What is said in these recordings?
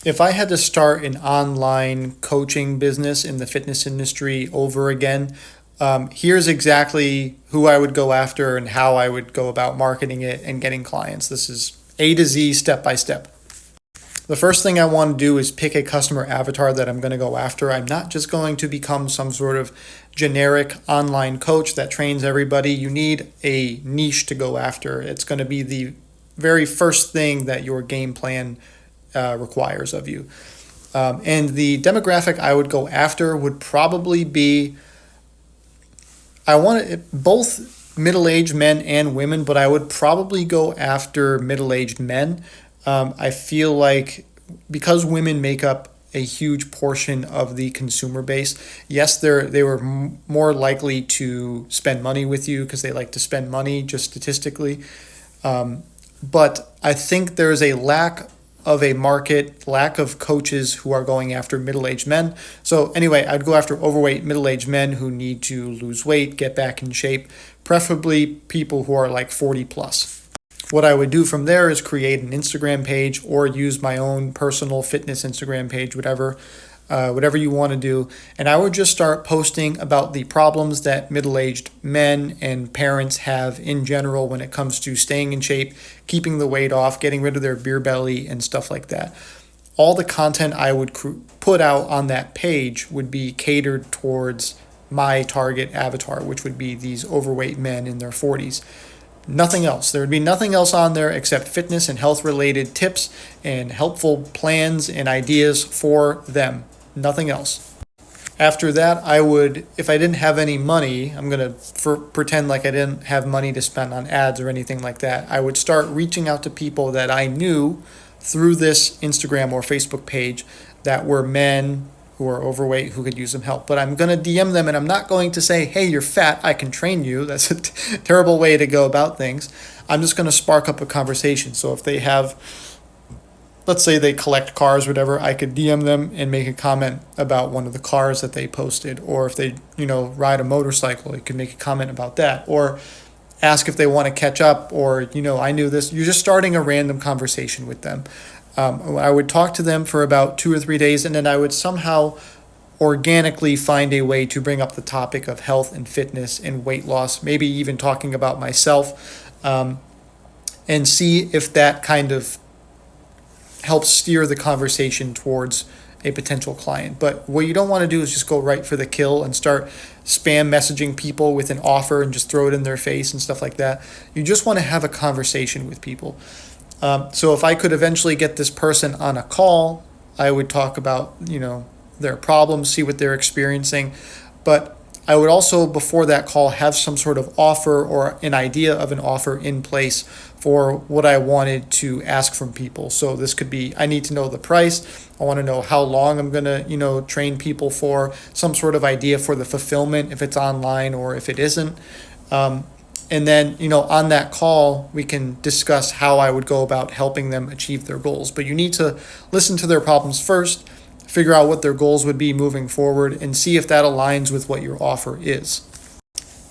If I had to start an online coaching business in the fitness industry over again, here's exactly who I would go after and how I would go about marketing it and getting clients. This is A to Z, step by step. The first thing I want to do is pick a customer avatar that I'm going to go after. I'm not just going to become some sort of generic online coach that trains everybody. You need a niche to go after. It's going to be the very first thing that your game plan requires of you. And the demographic I would go after would probably be, I want it, both middle-aged men and women, but I would probably go after middle-aged men. I feel like because women make up a huge portion of the consumer base, yes, they were more likely to spend money with you because they like to spend money just statistically. But I think there's a lack of a market, lack of coaches who are going after middle-aged men. So anyway, I'd go after overweight middle-aged men who need to lose weight, get back in shape, preferably people who are like 40 plus. What I would do from there is create an Instagram page or use my own personal fitness Instagram page, whatever you want to do. And I would just start posting about the problems that middle-aged men and parents have in general when it comes to staying in shape, keeping the weight off, getting rid of their beer belly and stuff like that. All the content I would put out on that page would be catered towards my target avatar, which would be these overweight men in their 40s. Nothing else. There would be nothing else on there except fitness and health related tips and helpful plans and ideas for them. Nothing else. After that, I would, if I didn't have any money, I'm going to pretend like I didn't have money to spend on ads or anything like that. I would start reaching out to people that I knew through this Instagram or Facebook page that were men who are overweight who could use some help. But I'm going to DM them and I'm not going to say, hey, you're fat, I can train you. That's a terrible way to go about things. I'm just going to spark up a conversation. So if they have, let's say they collect cars, whatever, I could DM them and make a comment about one of the cars that they posted. Or if they, ride a motorcycle, you can make a comment about that. Or ask if they want to catch up or, I knew this. You're just starting a random conversation with them. I would talk to them for about 2 or 3 days, and then I would somehow organically find a way to bring up the topic of health and fitness and weight loss, maybe even talking about myself, and see if that kind of helps steer the conversation towards a potential client. But what you don't want to do is just go right for the kill and start spam messaging people with an offer and just throw it in their face and stuff like that. You just want to have a conversation with people. So if I could eventually get this person on a call, I would talk about, their problems, see what they're experiencing. But I would also, before that call, have some sort of offer or an idea of an offer in place for what I wanted to ask from people. So this could be, I need to know the price. I want to know how long I'm going to, train people for, some sort of idea for the fulfillment, if it's online or if it isn't. And then, on that call, we can discuss how I would go about helping them achieve their goals. But you need to listen to their problems first, figure out what their goals would be moving forward, and see if that aligns with what your offer is.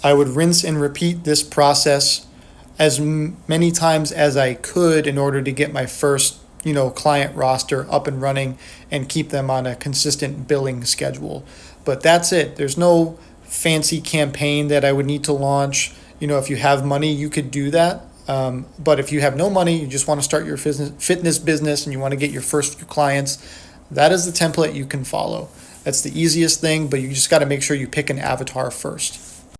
I would rinse and repeat this process as many times as I could in order to get my first, client roster up and running and keep them on a consistent billing schedule. But that's it. There's no fancy campaign that I would need to launch. If you have money, you could do that. But if you have no money, you just want to start your fitness business and you want to get your first few clients, that is the template you can follow. That's the easiest thing, but you just got to make sure you pick an avatar first.